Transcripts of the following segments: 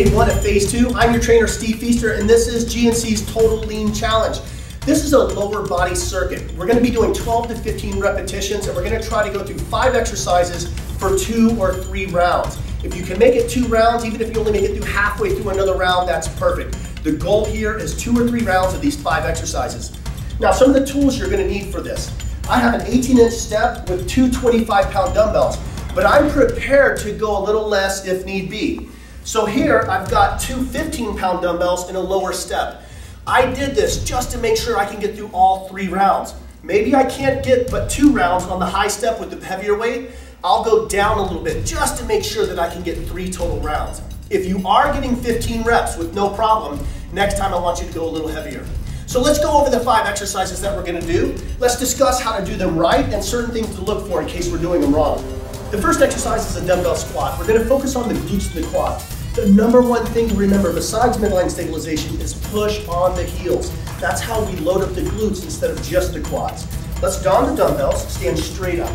day 1 of phase 2. I'm your trainer, Steve Pfiester, and this is GNC's Total Lean Challenge. This is a lower body circuit. We're going to be doing 12 to 15 repetitions, and we're going to try to go through 5 exercises for 2 or 3 rounds. If you can make it 2 rounds, even if you only make it through halfway through another round, that's perfect. The goal here is 2 or 3 rounds of these 5 exercises. Now, some of the tools you're going to need for this. I have an 18-inch step with 2 25-pound dumbbells, but I'm prepared to go a little less if need be. So here, I've got 2 15-pound dumbbells in a lower step. I did this just to make sure I can get through all 3 rounds. Maybe I can't get but 2 rounds on the high step with the heavier weight. I'll go down a little bit just to make sure that I can get 3 total rounds. If you are getting 15 reps with no problem, next time I want you to go a little heavier. So let's go over the 5 exercises that we're going to do. Let's discuss how to do them right and certain things to look for in case we're doing them wrong. The first exercise is a dumbbell squat. We're going to focus on the glutes and the quads. The number one thing to remember besides midline stabilization is push on the heels. That's how we load up the glutes instead of just the quads. Let's don the dumbbells, stand straight up.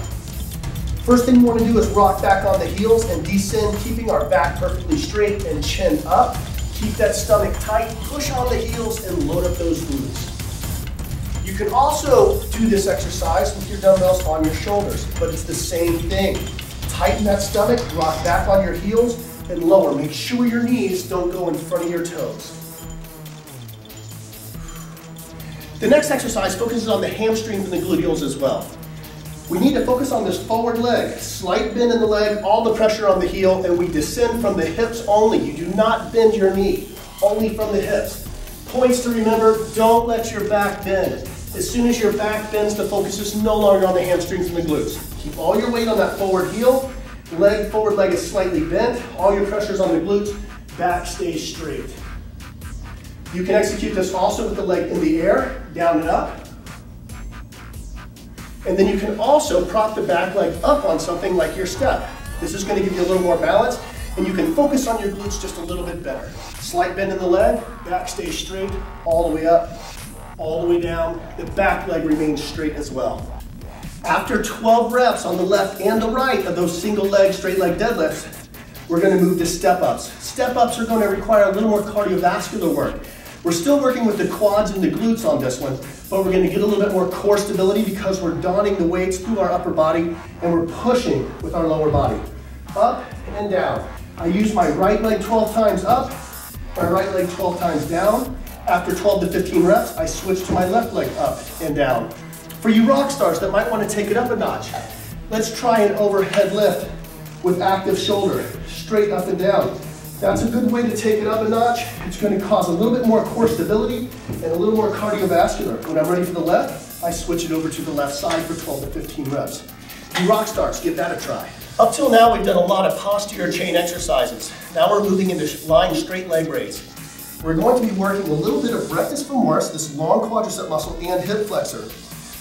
First thing we want to do is rock back on the heels and descend, keeping our back perfectly straight and chin up. Keep that stomach tight, push on the heels and load up those glutes. You can also do this exercise with your dumbbells on your shoulders, but it's the same thing. Tighten that stomach, rock back on your heels, and lower. Make sure your knees don't go in front of your toes. The next exercise focuses on the hamstrings and the gluteals as well. We need to focus on this forward leg. Slight bend in the leg, all the pressure on the heel, and we descend from the hips only. You do not bend your knee, only from the hips. Points to remember, don't let your back bend. As soon as your back bends, the focus is no longer on the hamstrings and the glutes. Keep all your weight on that forward heel. Forward leg is slightly bent. All your pressure is on the glutes. Back stays straight. You can execute this also with the leg in the air, down and up. And then you can also prop the back leg up on something like your step. This is going to give you a little more balance, and you can focus on your glutes just a little bit better. Slight bend in the leg, back stays straight, all the way up, all the way down. The back leg remains straight as well. After 12 reps on the left and the right of those single leg, straight leg deadlifts, we're going to move to step-ups. Step-ups are going to require a little more cardiovascular work. We're still working with the quads and the glutes on this one, but we're going to get a little bit more core stability because we're donning the weights through our upper body and we're pushing with our lower body. Up and down. I use my right leg 12 times up, my right leg 12 times down. After 12 to 15 reps, I switch to my left leg up and down. For you rock stars that might want to take it up a notch, let's try an overhead lift with active shoulder, straight up and down. That's a good way to take it up a notch. It's going to cause a little bit more core stability and a little more cardiovascular. When I'm ready for the left, I switch it over to the left side for 12 to 15 reps. You rock stars, give that a try. Up till now, we've done a lot of posterior chain exercises. Now we're moving into lying straight leg raise. We're going to be working a little bit of rectus femoris, this long quadricep muscle, and hip flexor.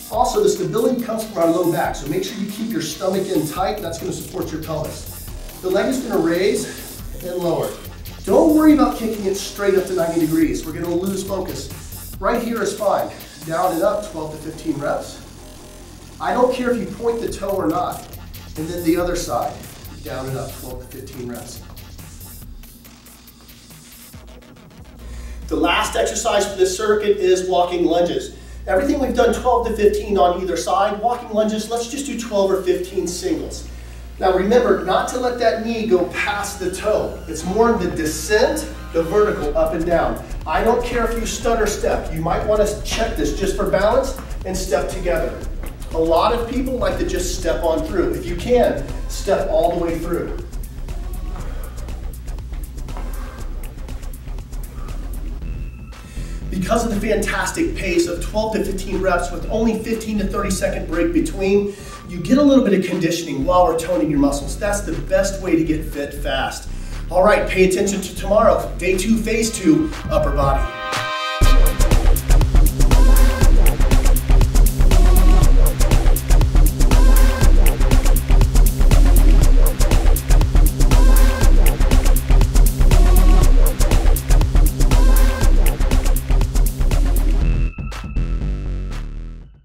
Also, the stability comes from our low back, so make sure you keep your stomach in tight. That's going to support your pelvis. The leg is going to raise and lower. Don't worry about kicking it straight up to 90 degrees. We're going to lose focus. Right here is fine. Down and up, 12 to 15 reps. I don't care if you point the toe or not. And then the other side, down and up, 12 to 15 reps. The last exercise for this circuit is walking lunges. Everything we've done 12 to 15 on either side. Walking lunges, let's just do 12 or 15 singles. Now remember not to let that knee go past the toe. It's more the descent, the vertical, up and down. I don't care if you stutter step. You might want to check this just for balance and step together. A lot of people like to just step on through. If you can, step all the way through. Because of the fantastic pace of 12 to 15 reps with only 15 to 30 second break between, you get a little bit of conditioning while we're toning your muscles. That's the best way to get fit fast. All right, pay attention to tomorrow, day 2, phase 2, upper body.